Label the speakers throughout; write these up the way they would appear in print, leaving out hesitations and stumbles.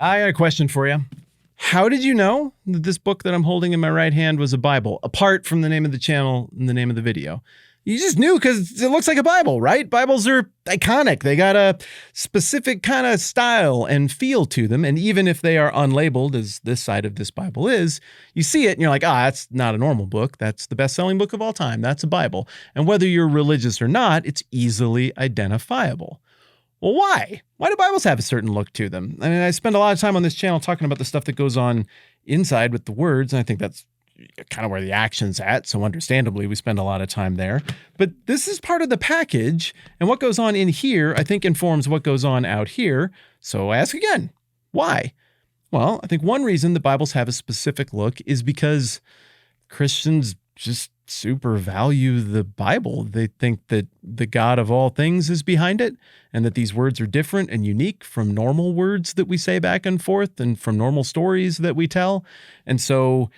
Speaker 1: I got a question for you. How did you know that this book that I'm holding in my right hand was a Bible, apart from the name of the channel and the name of the video? You just knew because it looks like a Bible, right? Bibles are iconic. They got a specific kind of style and feel to them. And even if they are unlabeled, as this side of this Bible is, you see it and you're like, that's not a normal book. That's the best-selling book of all time. That's a Bible. And whether you're religious or not, it's easily identifiable. Well, why? Why do Bibles have a certain look to them? I mean, I spend a lot of time on this channel talking about the stuff that goes on inside with the words, and I think that's kind of where the action's at, so understandably, we spend a lot of time there. But this is part of the package, and what goes on in here, I think, informs what goes on out here. So I ask again, why? Well, I think one reason the Bibles have a specific look is because Christians just super value the Bible. They think that the God of all things is behind it, and that these words are different and unique from normal words that we say back and forth and from normal stories that we tell. And so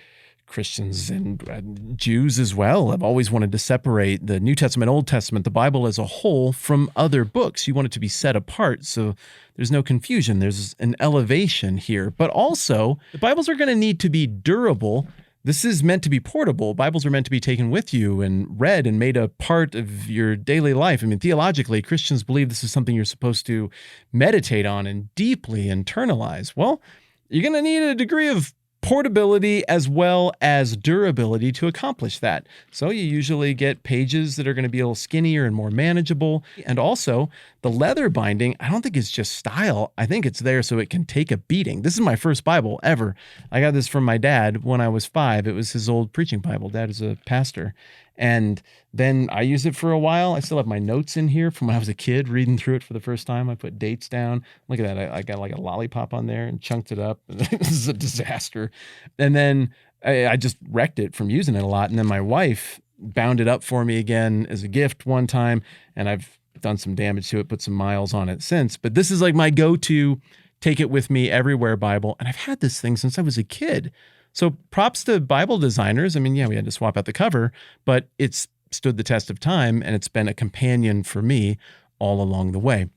Speaker 1: Christians and Jews as well have always wanted to separate the New Testament, Old Testament, the Bible as a whole from other books. You want it to be set apart so there's no confusion. There's an elevation here. But also, the Bibles are going to need to be durable. This is meant to be portable. Bibles are meant to be taken with you and read and made a part of your daily life. I mean, theologically, Christians believe this is something you're supposed to meditate on and deeply internalize. Well, you're going to need a degree of portability as well as durability to accomplish that. So you usually get pages that are going to be a little skinnier and more manageable. And also the leather binding, I don't think it's just style. I think it's there so it can take a beating. This is my first Bible ever. I got this from my dad when I was 5. It was his old preaching Bible. Dad is a pastor. And then I used it for a while. I still have my notes in here from when I was a kid reading through it for the first time. I put dates down. Look at that. I got like a lollipop on there and chunked it up. This is a disaster. And then I just wrecked it from using it a lot. And then my wife bound it up for me again as a gift one time. And I've done some damage to it, put some miles on it since. But this is like my go-to, take it with me everywhere Bible. And I've had this thing since I was a kid. So props to Bible designers. I mean, yeah, we had to swap out the cover, but it's stood the test of time and it's been a companion for me all along the way.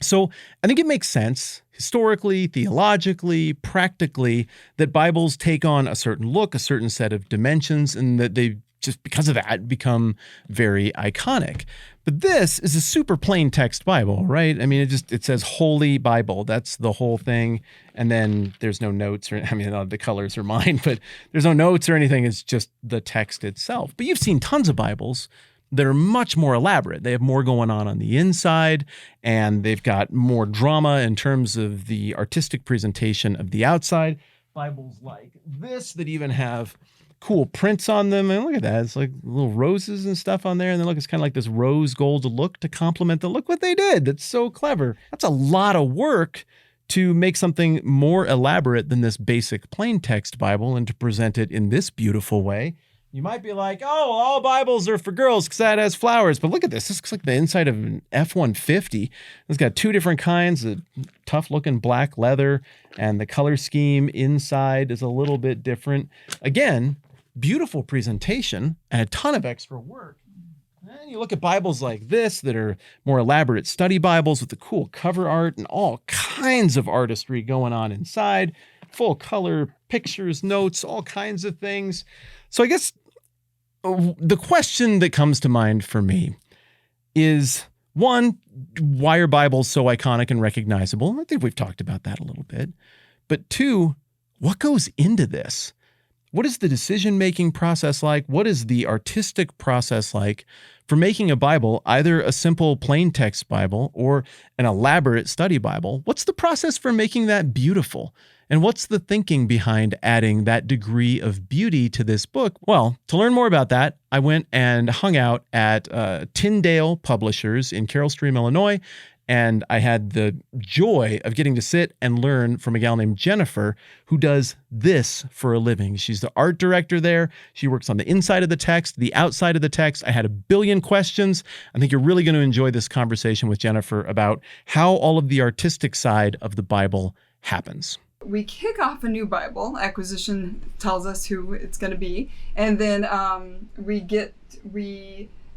Speaker 1: So I think it makes sense historically, theologically, practically, that Bibles take on a certain look, a certain set of dimensions, and that they just because of that become very iconic. But this is a super plain text Bible, right? I mean, it says Holy Bible. That's the whole thing. And then there's no notes, or I mean, the colors are mine, but there's no notes or anything. It's just the text itself. But you've seen tons of Bibles that are much more elaborate. They have more going on the inside, and they've got more drama in terms of the artistic presentation of the outside. Bibles like this that even have cool prints on them. And look at that. It's like little roses and stuff on there. And then look, it's kind of like this rose gold look to complement the look what they did. That's so clever. That's a lot of work to make something more elaborate than this basic plain text Bible and to present it in this beautiful way. You might be like, oh, all Bibles are for girls because that has flowers. But look at this. This looks like the inside of an F-150. It's got 2 different kinds of tough-looking black leather, and the color scheme inside is a little bit different. Again, beautiful presentation and a ton of extra work. And you look at Bibles like this that are more elaborate study Bibles with the cool cover art and all kinds of artistry going on inside, full color pictures, notes, all kinds of things. So I guess the question that comes to mind for me is, one, why are Bibles so iconic and recognizable? I think we've talked about that a little bit. But 2, what goes into this? What is the decision-making process like? What is the artistic process like for making a Bible, either a simple plain text Bible or an elaborate study Bible? What's the process for making that beautiful? And what's the thinking behind adding that degree of beauty to this book? Well, to learn more about that, I went and hung out at Tyndale Publishers in Carroll Stream, Illinois, and I had the joy of getting to sit and learn from a gal named Jennifer who does this for a living. She's the art director there. She works on the inside of the text, the outside of the text. I had a billion questions. I think you're really going to enjoy this conversation with Jennifer about how all of the artistic side of the Bible happens.
Speaker 2: We kick off a new Bible. Acquisition tells us who it's going to be. And then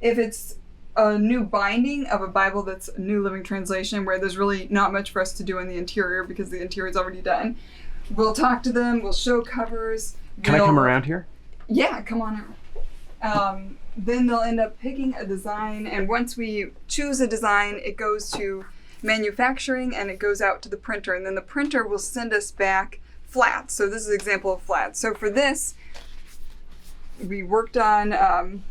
Speaker 2: if it's a new binding of a Bible that's a New Living Translation, where there's really not much for us to do in the interior because the interior is already done. We'll talk to them, we'll show covers.
Speaker 1: Can I come around here?
Speaker 2: Yeah, come on around. Then they'll end up picking a design, and once we choose a design, it goes to manufacturing and it goes out to the printer, and then the printer will send us back flats. So this is an example of flats. So for this, we worked on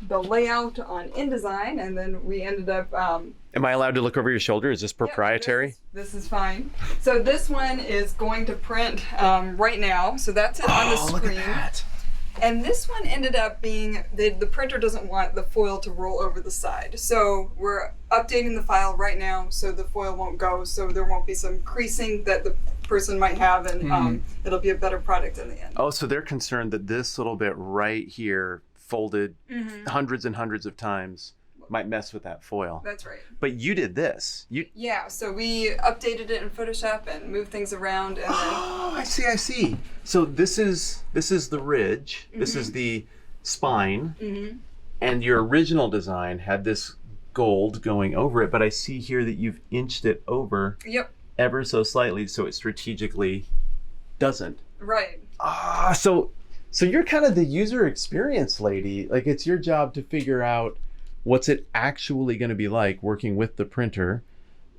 Speaker 2: the layout on InDesign, and then we ended up...
Speaker 1: Am I allowed to look over your shoulder? Is this proprietary?
Speaker 2: Yep, this is fine. So this one is going to print right now. So that's it on the screen.
Speaker 1: Look at that.
Speaker 2: And this one ended up being, the printer doesn't want the foil to roll over the side. So we're updating the file right now so the foil won't go, so there won't be some creasing that the person might have, and it'll be a better product in the end.
Speaker 1: Oh, so they're concerned that this little bit right here, folded hundreds and hundreds of times, might mess with that foil.
Speaker 2: That's right.
Speaker 1: But you did this.
Speaker 2: Yeah, so we updated it in Photoshop and moved things around, and then...
Speaker 1: Oh, I see. So this is the ridge. This is the spine. And your original design had this gold going over it, but I see here that you've inched it over ever so slightly, so it strategically doesn't.
Speaker 2: Right.
Speaker 1: So you're kind of the user experience lady. Like, it's your job to figure out what's it actually going to be like working with the printer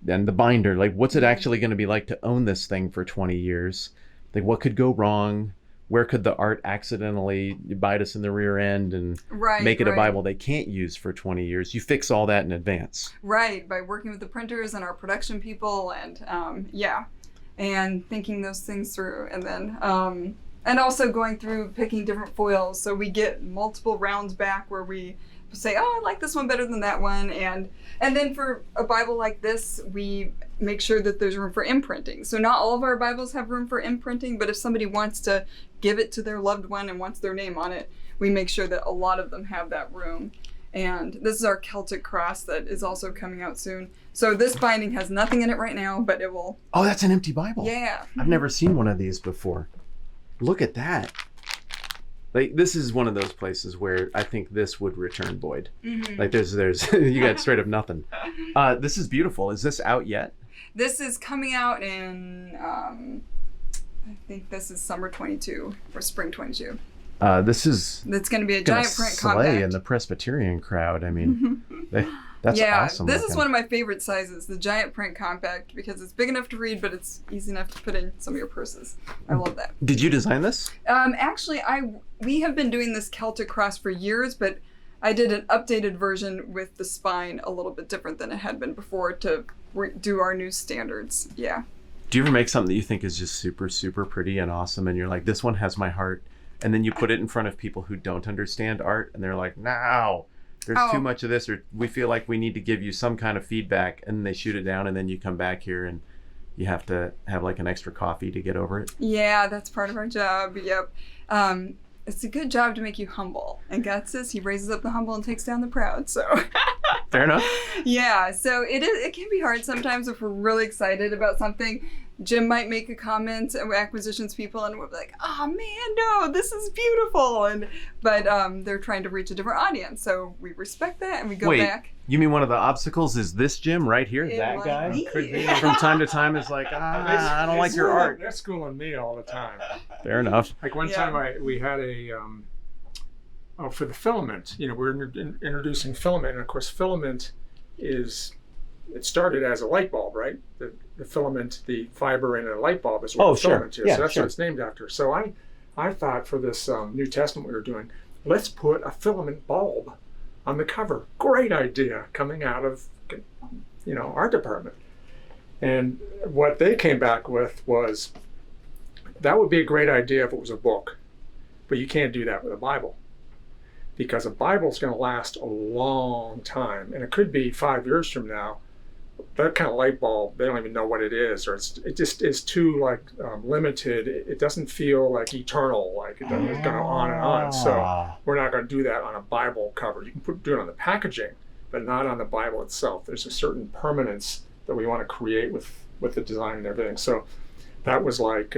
Speaker 1: and the binder. Like, what's it actually going to be like to own this thing for 20 years? Like, what could go wrong? Where could the art accidentally bite us in the rear end and make it a Bible they can't use for 20 years? You fix all that in advance.
Speaker 2: Right, by working with the printers and our production people, and and thinking those things through. And then, and also going through picking different foils. So we get multiple rounds back where we say, oh, I like this one better than that one. And then for a Bible like this, we make sure that there's room for imprinting. So not all of our Bibles have room for imprinting, but if somebody wants to give it to their loved one and wants their name on it, we make sure that a lot of them have that room. And this is our Celtic cross that is also coming out soon. So this binding has nothing in it right now, but it will...
Speaker 1: Oh, that's an empty Bible.
Speaker 2: Yeah.
Speaker 1: I've never seen one of these before. Look at that. Like, this is one of those places where I think this would return Boyd. Like, there's you got straight up nothing. This is beautiful. Is this out yet?
Speaker 2: This is coming out in, I think this is summer 22 or spring 22.
Speaker 1: It's
Speaker 2: going to be a giant print compact.
Speaker 1: In the Presbyterian crowd. I mean, that's awesome.
Speaker 2: This is one of my favorite sizes, the giant print compact, because it's big enough to read, but it's easy enough to put in some of your purses. I love that.
Speaker 1: Did you design this?
Speaker 2: Actually, we have been doing this Celtic cross for years, but I did an updated version with the spine a little bit different than it had been before to do our new standards. Yeah.
Speaker 1: Do you ever make something that you think is just super, super pretty and awesome, and you're like, this one has my heart, and then you put it in front of people who don't understand art, and they're like, no, there's too much of this, or we feel like we need to give you some kind of feedback, and they shoot it down, and then you come back here and you have to have like an extra coffee to get over it?
Speaker 2: Yeah, that's part of our job. Yep. It's a good job to make you humble. And God says he raises up the humble and takes down the proud. So
Speaker 1: fair enough.
Speaker 2: Yeah, so it can be hard sometimes if we're really excited about something. Jim might make a comment, acquisitions people, and we'll be like, oh man, no, this is beautiful. But they're trying to reach a different audience. So we respect that and we go back.
Speaker 1: You mean one of the obstacles is this Jim right here? That guy? Could be. From time to time is like, I don't like your art.
Speaker 3: They're schooling me all the time.
Speaker 1: Fair enough.
Speaker 3: Like one time we had for the filament, we're introducing filament. And of course, filament it started as a light bulb, right? The filament, the fiber in a light bulb is what filament is.
Speaker 1: Yeah,
Speaker 3: so that's what it's named after. So I thought for this New Testament we were doing, let's put a filament bulb on the cover. Great idea coming out of, art department. And what they came back with was, that would be a great idea if it was a book, but you can't do that with a Bible, because a Bible is going to last a long time, and it could be 5 years from now. That kind of light bulb, they don't even know what it is, or it just is too limited. It doesn't feel like eternal, like it's going on and on. So we're not going to do that on a Bible cover. You can do it on the packaging, but not on the Bible itself. There's a certain permanence that we want to create with the design and everything. So that was like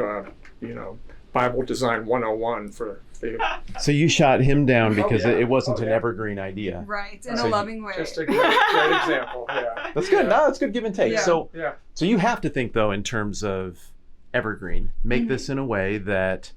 Speaker 3: Bible design 101 for
Speaker 1: So you shot him down because
Speaker 3: yeah.
Speaker 1: it wasn't
Speaker 3: Oh,
Speaker 1: an
Speaker 3: yeah.
Speaker 1: evergreen idea.
Speaker 2: Right, in
Speaker 1: So
Speaker 2: a
Speaker 1: you-
Speaker 2: loving way.
Speaker 3: Just a great example. Yeah.
Speaker 1: That's good. No, that's good give and take.
Speaker 2: Yeah.
Speaker 1: So
Speaker 3: Yeah.
Speaker 1: so you have to think though in terms of evergreen. Make this in a way that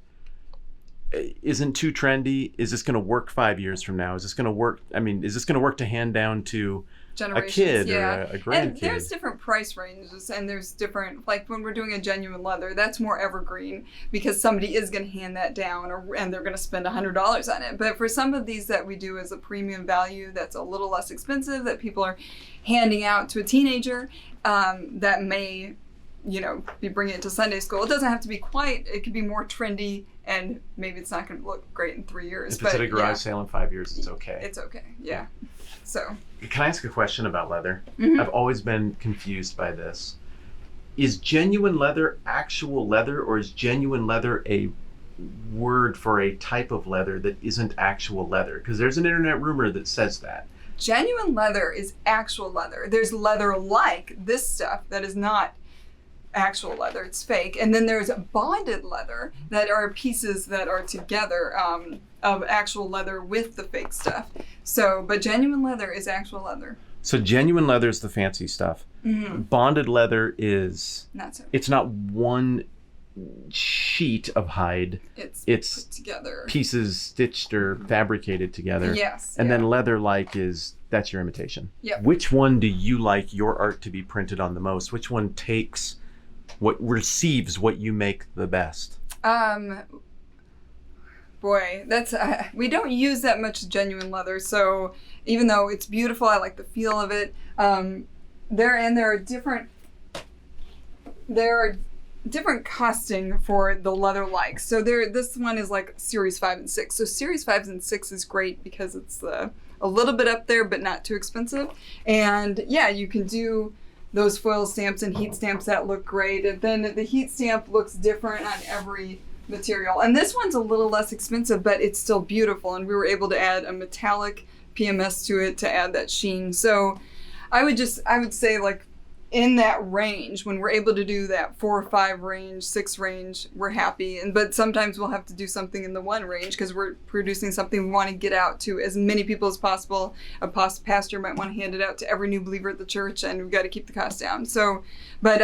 Speaker 1: isn't too trendy. Is this going to work 5 years from now? Is this going to work? I mean, is this going to work to hand down to a
Speaker 2: Generations,
Speaker 1: kid
Speaker 2: yeah.
Speaker 1: or a
Speaker 2: And
Speaker 1: grandkid?
Speaker 2: there's different price ranges, and there's different, like when we're doing a genuine leather, that's more evergreen because somebody is going to hand that down, and they're going to spend $100 on it. But for some of these that we do as a premium value, that's a little less expensive, that people are handing out to a teenager, that may, be bringing it to Sunday school. It doesn't have to be quite. It could be more trendy, and maybe it's not going to look great in 3 years.
Speaker 1: If it's at a garage sale in 5 years, it's okay.
Speaker 2: It's okay. Yeah. So.
Speaker 1: Can I ask a question about leather?
Speaker 2: Mhm.
Speaker 1: I've always been confused by this. Is genuine leather actual leather, or is genuine leather a word for a type of leather that isn't actual leather? Because there's an internet rumor that says that.
Speaker 2: Genuine leather is actual leather. There's leather like this stuff that is not actual leather, it's fake. And then there's bonded leather that are pieces that are together of actual leather with the fake stuff. So, but genuine leather is actual leather.
Speaker 1: So genuine leather is the fancy stuff.
Speaker 2: Mm-hmm.
Speaker 1: Bonded leather is,
Speaker 2: Not so.
Speaker 1: it's not one sheet of hide.
Speaker 2: It's
Speaker 1: It's
Speaker 2: put together.
Speaker 1: pieces stitched or fabricated together.
Speaker 2: Yes.
Speaker 1: And
Speaker 2: yeah.
Speaker 1: then leather like is, that's your imitation.
Speaker 2: Yep.
Speaker 1: Which one do you like your art to be printed on the most? Which one takes what receives what you make the best?
Speaker 2: Boy, that's we don't use that much genuine leather. So even though it's beautiful, I like the feel of it. There are different costing for the leather likes. So this one is like series 5 and 6. So series 5 and 6 is great because it's a little bit up there, but not too expensive. And yeah, you can do those foil stamps and heat stamps that look great. And then the heat stamp looks different on every material. And this one's a little less expensive, but it's still beautiful. And we were able to add a metallic PMS to it to add that sheen. So I would say like in that range, when we're able to do that 4 or 5 range, 6 range, we're happy. But sometimes we'll have to do something in the 1 range because we're producing something we want to get out to as many people as possible. A pastor might want to hand it out to every new believer at the church, and we've got to keep the cost down. So, but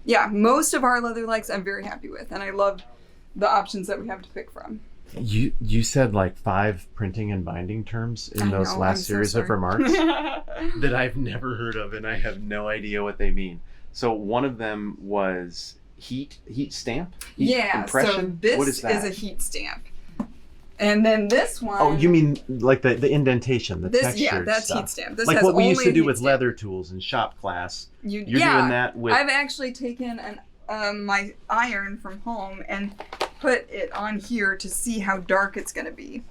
Speaker 2: yeah, most of our leather likes I'm very happy with, and I love the options that we have to pick from.
Speaker 1: You said like 5 printing and binding terms in those
Speaker 2: know,
Speaker 1: last
Speaker 2: I'm so
Speaker 1: series of
Speaker 2: sorry.
Speaker 1: remarks that I've never heard of, and I have no idea what they mean. So one of them was heat stamp? Heat impression?
Speaker 2: So
Speaker 1: What
Speaker 2: this
Speaker 1: is that?
Speaker 2: is a heat stamp. And then this one...
Speaker 1: Oh, you mean like the indentation, the textured
Speaker 2: Yeah, that's
Speaker 1: stuff.
Speaker 2: heat stamp. This
Speaker 1: Like
Speaker 2: has
Speaker 1: what we
Speaker 2: only
Speaker 1: used to
Speaker 2: a
Speaker 1: do
Speaker 2: heat
Speaker 1: with
Speaker 2: stamp.
Speaker 1: leather tools in shop class.
Speaker 2: You're
Speaker 1: doing that with...
Speaker 2: I've actually taken my iron from home and put it on here to see how dark it's going to be.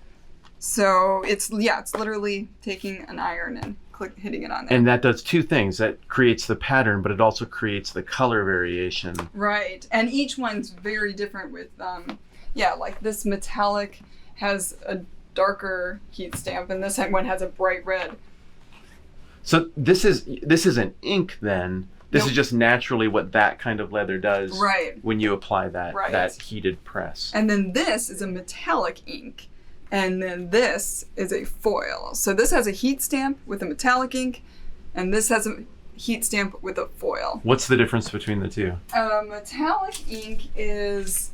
Speaker 2: So it's literally taking an iron and hitting it on there.
Speaker 1: And that does 2 things. That creates the pattern, but it also creates the color variation.
Speaker 2: Right. And each one's very different with, like this metallic has a darker heat stamp and this one has a bright red.
Speaker 1: So this isn't ink then. This
Speaker 2: Nope.
Speaker 1: is just naturally what that kind of leather does
Speaker 2: Right.
Speaker 1: when you apply that
Speaker 2: Right.
Speaker 1: that heated press.
Speaker 2: And then this is a metallic ink. And then this is a foil. So this has a heat stamp with a metallic ink, and this has a heat stamp with a foil.
Speaker 1: What's the difference between the two?
Speaker 2: Metallic ink is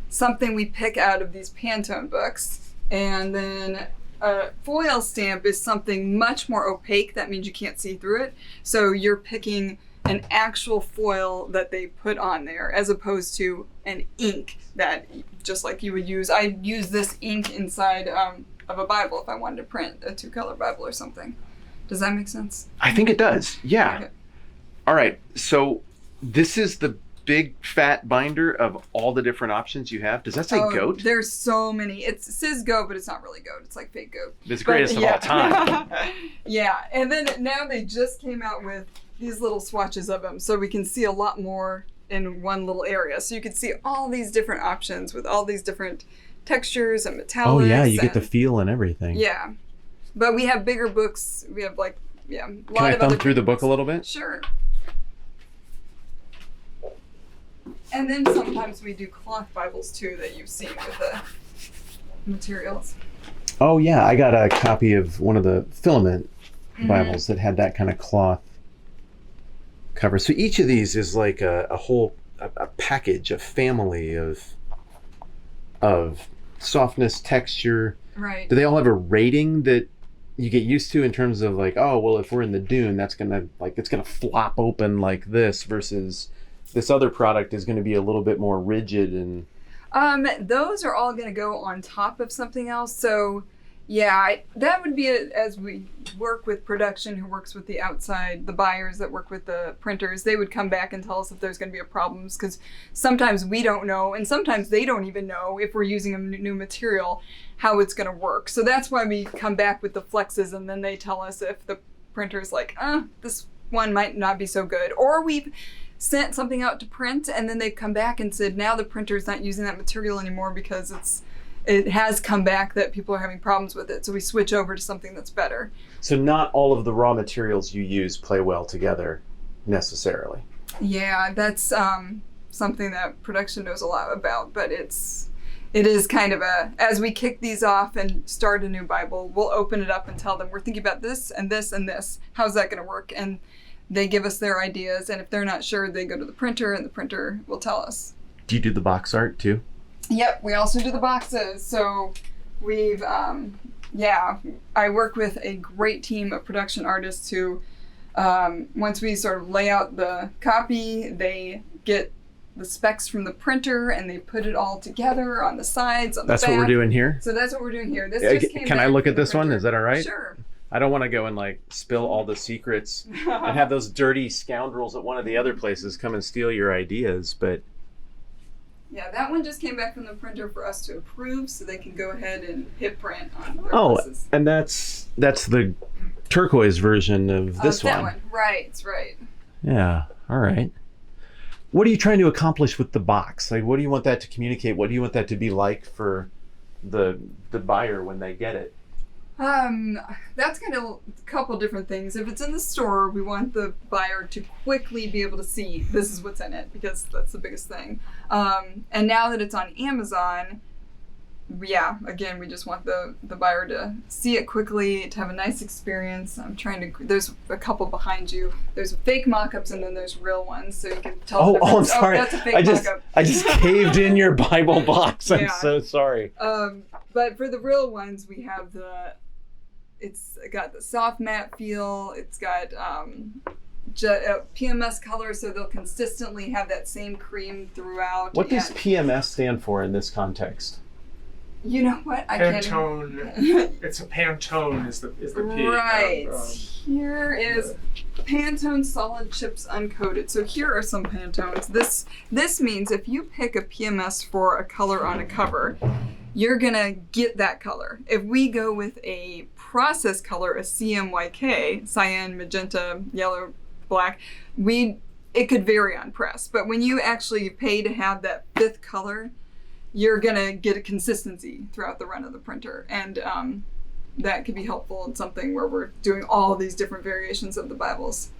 Speaker 2: something we pick out of these Pantone books. And then a foil stamp is something much more opaque. That means you can't see through it. So you're picking an actual foil that they put on there as opposed to an ink that just like you would use. I use this ink inside of a Bible if I wanted to print a 2-color Bible or something. Does that make sense?
Speaker 1: I think it does. Yeah.
Speaker 2: Okay.
Speaker 1: All right. So this is the big fat binder of all the different options you have. Does that say goat?
Speaker 2: There's so many. It says goat, but it's not really goat. It's like fake goat.
Speaker 1: It's greatest of all time.
Speaker 2: Yeah. And then now they just came out with these little swatches of them, so we can see a lot more in one little area. So you can see all these different options with all these different textures and metallics.
Speaker 1: Oh yeah, you get the feel and everything.
Speaker 2: Yeah. But we have bigger books. We have a lot
Speaker 1: Can I
Speaker 2: of
Speaker 1: thumb
Speaker 2: other
Speaker 1: through the
Speaker 2: books.
Speaker 1: book a little bit?
Speaker 2: Sure. And then sometimes we do cloth Bibles too that you've seen with materials.
Speaker 1: Oh yeah, I got a copy of one of the filament Bibles that had that kind of cloth cover. So each of these is like a whole package, a family of softness, texture.
Speaker 2: Right.
Speaker 1: Do they all have a rating that you get used to in terms of like, oh well, if we're in the dune, that's gonna it's gonna flop open like this, versus this other product is gonna be a little bit more rigid and.
Speaker 2: Those are all going to go on top of something else. So, yeah, that would be as we work with production, who works with the outside, the buyers that work with the printers, they would come back and tell us if there's going to be a problem, because sometimes we don't know, and sometimes they don't even know if we're using a new material, how it's going to work. So that's why we come back with the flexes, and then they tell us if the printer's like, this one might not be so good. Or we've sent something out to print, and then they've come back and said now the printer's not using that material anymore because it has come back that people are having problems with it, so we switch over to something that's better.
Speaker 1: So not all of the raw materials you use play well together necessarily.
Speaker 2: Yeah, that's something that production knows a lot about, but it is kind of as we kick these off and start a new Bible, we'll open it up and tell them we're thinking about this and this and this. How's that going to work? And they give us their ideas, and if they're not sure, they go to the printer, and the printer will tell us.
Speaker 1: Do you do the box art too?
Speaker 2: Yep, we also do the boxes. So we've, I work with a great team of production artists who, once we sort of lay out the copy, they get the specs from the printer and they put it all together on the sides, on the back.
Speaker 1: That's what we're doing here?
Speaker 2: So that's what we're doing here. This just came
Speaker 1: Can I
Speaker 2: back
Speaker 1: look
Speaker 2: from
Speaker 1: at
Speaker 2: the
Speaker 1: this one?
Speaker 2: printer.
Speaker 1: Is that all right?
Speaker 2: Sure.
Speaker 1: I don't want to go and spill all the secrets and have those dirty scoundrels at one of the other places come and steal your ideas, but...
Speaker 2: Yeah, that one just came back from the printer for us to approve, so they can go ahead and hit print on their places.
Speaker 1: And that's the turquoise version of this
Speaker 2: that one. Right.
Speaker 1: Yeah, all right. What are you trying to accomplish with the box? What do you want that to communicate? What do you want that to be like for the buyer when they get it?
Speaker 2: That's kind of a couple different things. If it's in the store, we want the buyer to quickly be able to see this is what's in it, because that's the biggest thing. And now that it's on Amazon, again, we just want the buyer to see it quickly, to have a nice experience. There's a couple behind you. There's fake mock-ups and then there's real ones, so you can tell the difference.
Speaker 1: I'm sorry.
Speaker 2: That's a fake mock-up.
Speaker 1: I just caved in your Bible box. I'm so sorry.
Speaker 2: But for the real ones, we have it's got the soft matte feel. It's got PMS color, so they'll consistently have that same cream throughout.
Speaker 1: What does PMS stand for in this context?
Speaker 2: You know what?
Speaker 3: Pantone. It's a Pantone is the P.
Speaker 2: Right. Here is Pantone solid chips uncoated. So here are some Pantones. This means if you pick a PMS for a color on a cover, you're gonna get that color. If we go with a process color, a CMYK, cyan, magenta, yellow, black, it could vary on press. But when you actually pay to have that fifth color, you're gonna get a consistency throughout the run of the printer. And that could be helpful in something where we're doing all these different variations of the Bibles.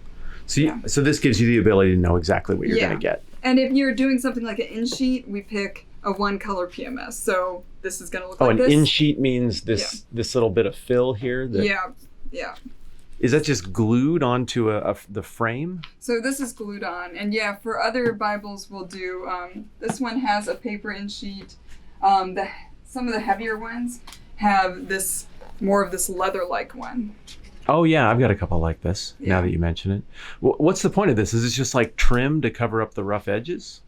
Speaker 1: So this gives you the ability to know exactly what you're gonna get.
Speaker 2: And if you're doing something like an in-sheet, we pick a one color PMS. So this is going to look like this.
Speaker 1: An in-sheet means this little bit of fill here?
Speaker 2: Yeah.
Speaker 1: Is that just glued onto the frame?
Speaker 2: So this is glued on. And for other Bibles we'll do, this one has a paper in-sheet. Some of the heavier ones have more of this leather-like one.
Speaker 1: Oh yeah, I've got a couple like this, now that you mention it. What's the point of this? Is it just like trim to cover up the rough edges?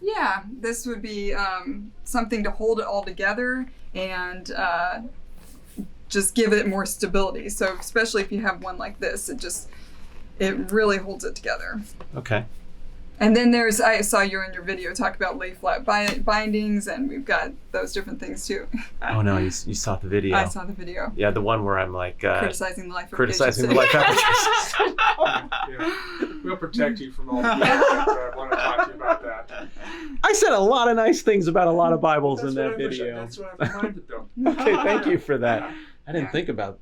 Speaker 2: Yeah, this would be something to hold it all together and just give it more stability. So especially if you have one like this, it really holds it together.
Speaker 1: Okay.
Speaker 2: And then I saw you in your video talk about lay flat bindings, and we've got those different things too.
Speaker 1: Oh no, you saw the video.
Speaker 2: I saw the video.
Speaker 1: Yeah, the one where I'm like
Speaker 2: criticizing the life
Speaker 1: criticizing the life applications.
Speaker 3: We'll protect you from all the people that want to talk to you about that.
Speaker 1: I said a lot of nice things about a lot of Bibles in that video.
Speaker 3: That's what I reminded them.
Speaker 1: Okay, thank you for that. I didn't think about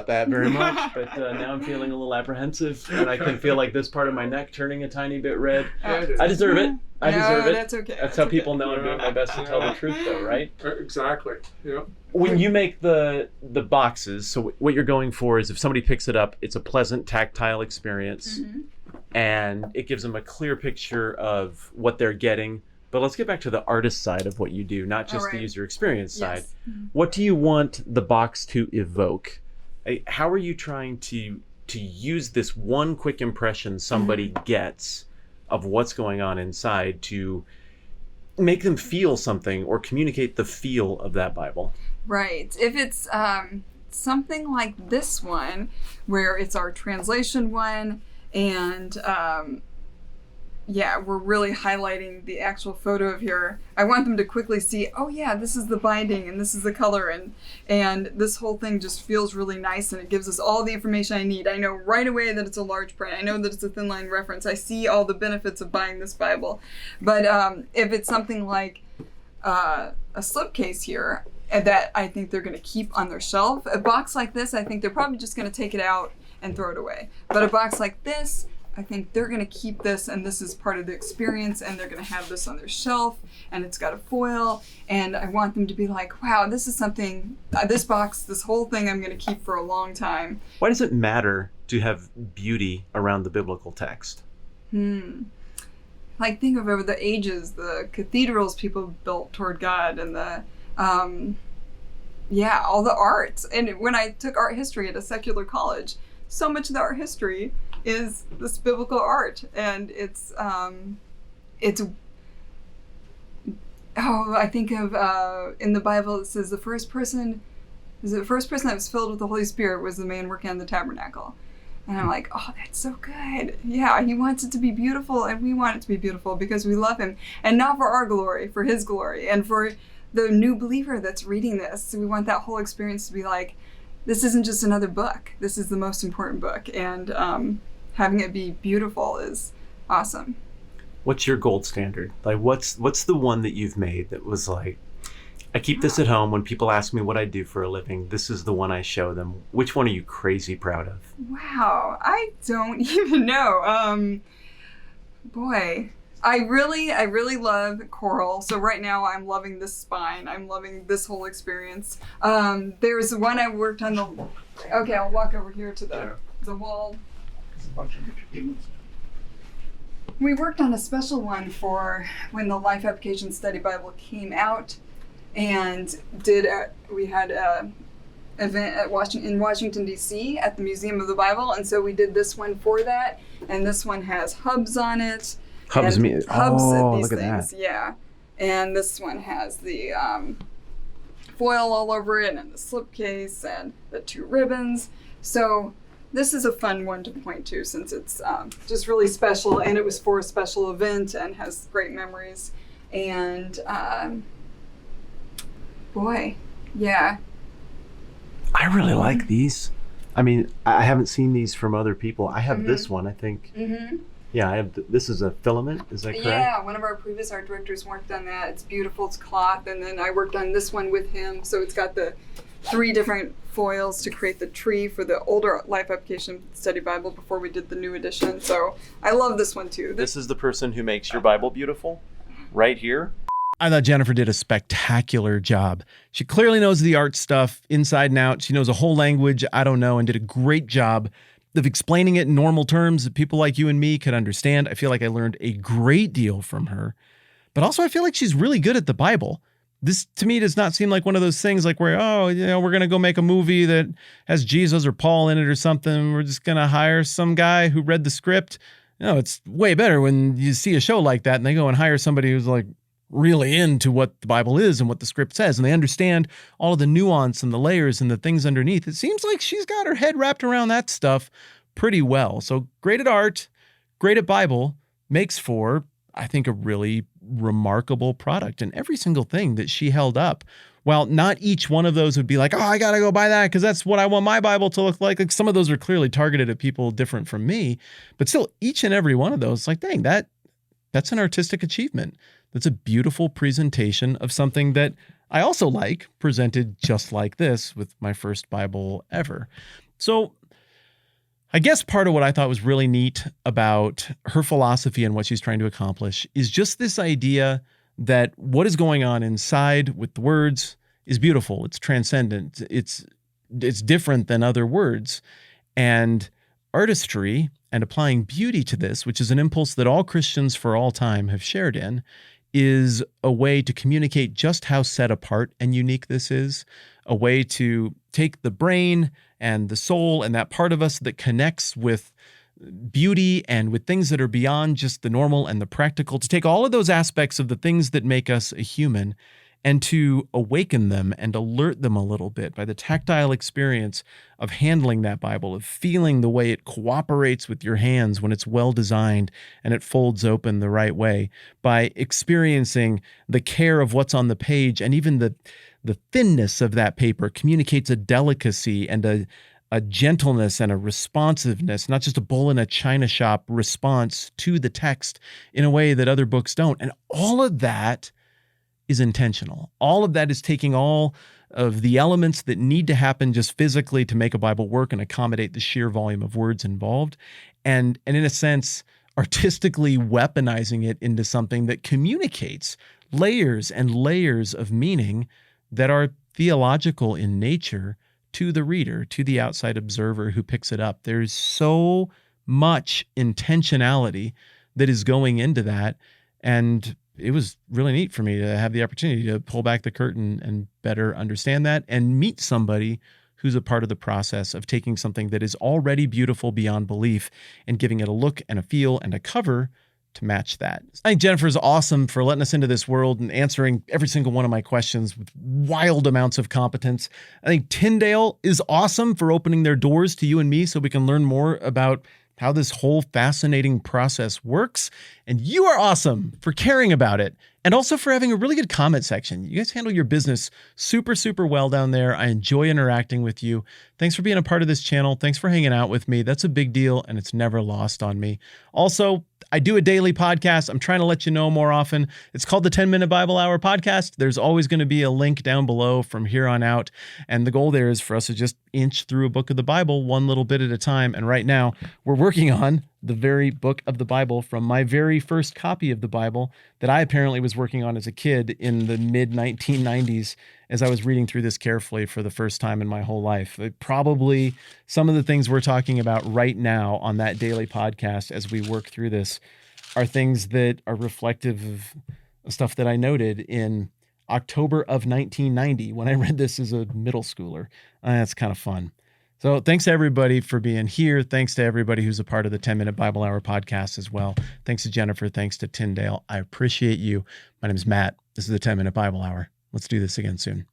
Speaker 1: that very much, but now I'm feeling a little apprehensive, and I can feel like this part of my neck turning a tiny bit red. I deserve it. I deserve it.
Speaker 2: That's okay.
Speaker 1: That's how people know I'm doing my best to tell the truth, though, right?
Speaker 3: Exactly. Yeah.
Speaker 1: When you make the boxes, so what you're going for is if somebody picks it up, it's a pleasant tactile experience, and it gives them a clear picture of what they're getting. But let's get back to the artist side of what you do, not just the user experience side. What do you want the box to evoke? How are you trying to use this one quick impression somebody gets of what's going on inside to make them feel something or communicate the feel of that Bible?
Speaker 2: Right. If it's something like this one, where it's our translation one, and we're really highlighting the actual photo of here. I want them to quickly see, oh yeah, this is the binding and this is the color, and this whole thing just feels really nice, and it gives us all the information I need. I know right away that it's a large print. I know that it's a thin line reference. I see all the benefits of buying this Bible. But if it's something like a slipcase here that I think they're going to keep on their shelf, a box like this, I think they're probably just going to take it out and throw it away. But a box like this, I think they're going to keep this, and this is part of the experience, and they're going to have this on their shelf, and it's got a foil, and I want them to be like, wow, this is something, this box, this whole thing I'm going to keep for a long time.
Speaker 1: Why does it matter to have beauty around the biblical text?
Speaker 2: Like, think of over the ages, the cathedrals people built toward God, and the, all the art. And when I took art history at a secular college, so much of the art history is this biblical art, and I think of in the Bible it says the first person that was filled with the Holy Spirit was the man working on the tabernacle, and I'm like, oh, that's so good. Yeah, he wants it to be beautiful, and we want it to be beautiful because we love him, and not for our glory, for his glory, and for the new believer that's reading this. So we want that whole experience to be like, this isn't just another book. This is the most important book, and having it be beautiful is awesome.
Speaker 1: What's your gold standard? Like, what's the one that you've made that was like, I keep this at home when people ask me what I do for a living. This is the one I show them. Which one are you crazy proud of?
Speaker 2: Wow, I don't even know. Boy, I really love coral. So right now I'm loving this spine. I'm loving this whole experience. There's one I worked on okay, I'll walk over here to the wall. We worked on a special one for when the Life Application Study Bible came out, and we had a event in Washington D.C. at the Museum of the Bible, and so we did this one for that, and this one has hubs on it.
Speaker 1: Hubs,
Speaker 2: these
Speaker 1: look at
Speaker 2: things,
Speaker 1: that.
Speaker 2: yeah. And this one has the foil all over it, and the slipcase, and the two ribbons. So this is a fun one to point to, since it's just really special, and it was for a special event and has great memories. And boy, yeah.
Speaker 1: I really like these. I mean, I haven't seen these from other people. I have this one, I think. Yeah, I have. This is a filament. Is that correct?
Speaker 2: Yeah, one of our previous art directors worked on that. It's beautiful. It's cloth, and then I worked on this one with him. So it's got the 3 different foils to create the tree for the older Life Application Study Bible before we did the new edition. So I love this one too.
Speaker 1: This is the person who makes your Bible beautiful, right here. I thought Jennifer did a spectacular job. She clearly knows the art stuff inside and out. She knows a whole language I don't know, and did a great job of explaining it in normal terms that people like you and me could understand. I feel like I learned a great deal from her, but also I feel like she's really good at the Bible. This, to me, does not seem like one of those things like where, we're going to go make a movie that has Jesus or Paul in it or something. We're just going to hire some guy who read the script. It's way better when you see a show like that and they go and hire somebody who's like really into what the Bible is and what the script says, and they understand all of the nuance and the layers and the things underneath. It seems like she's got her head wrapped around that stuff pretty well. So great at art, great at Bible, makes for, I think, a really remarkable product. And every single thing that she held up, while not each one of those would be like, oh, I got to go buy that because that's what I want my Bible to look like. Like, some of those are clearly targeted at people different from me, but still each and every one of those, like, dang, that's an artistic achievement. That's a beautiful presentation of something that I also like, presented just like this with my first Bible ever. So I guess part of what I thought was really neat about her philosophy and what she's trying to accomplish is just this idea that what is going on inside with the words is beautiful. It's transcendent. It's different than other words. And artistry and applying beauty to this, which is an impulse that all Christians for all time have shared in, is a way to communicate just how set apart and unique this is, a way to take the brain and the soul and that part of us that connects with beauty and with things that are beyond just the normal and the practical, to take all of those aspects of the things that make us a human and to awaken them and alert them a little bit by the tactile experience of handling that Bible, of feeling the way it cooperates with your hands when it's well designed and it folds open the right way, by experiencing the care of what's on the page, and even the thinness of that paper communicates a delicacy and a gentleness and a responsiveness, not just a bull in a china shop response to the text in a way that other books don't. And all of that is intentional. All of that is taking all of the elements that need to happen just physically to make a Bible work and accommodate the sheer volume of words involved, and in a sense, artistically weaponizing it into something that communicates layers and layers of meaning that are theological in nature to the reader, to the outside observer who picks it up. There's so much intentionality that is going into that, and it was really neat for me to have the opportunity to pull back the curtain and better understand that and meet somebody who's a part of the process of taking something that is already beautiful beyond belief and giving it a look and a feel and a cover to match that. I think Jennifer is awesome for letting us into this world and answering every single one of my questions with wild amounts of competence. I think Tyndale is awesome for opening their doors to you and me so we can learn more about how this whole fascinating process works. And you are awesome for caring about it and also for having a really good comment section. You guys handle your business super, super well down there. I enjoy interacting with you. Thanks for being a part of this channel. Thanks for hanging out with me. That's a big deal, and it's never lost on me. Also, I do a daily podcast. I'm trying to let you know more often. It's called the 10-Minute Bible Hour Podcast. There's always going to be a link down below from here on out. And the goal there is for us to just inch through a book of the Bible one little bit at a time. And right now, we're working on the very book of the Bible from my very first copy of the Bible that I apparently was working on as a kid in the mid-1990s as I was reading through this carefully for the first time in my whole life. Probably some of the things we're talking about right now on that daily podcast as we work through this are things that are reflective of stuff that I noted in October of 1990 when I read this as a middle schooler. That's kind of fun. So thanks to everybody for being here. Thanks to everybody who's a part of the 10-Minute Bible Hour podcast as well. Thanks to Jennifer. Thanks to Tyndale. I appreciate you. My name is Matt. This is the 10-Minute Bible Hour. Let's do this again soon.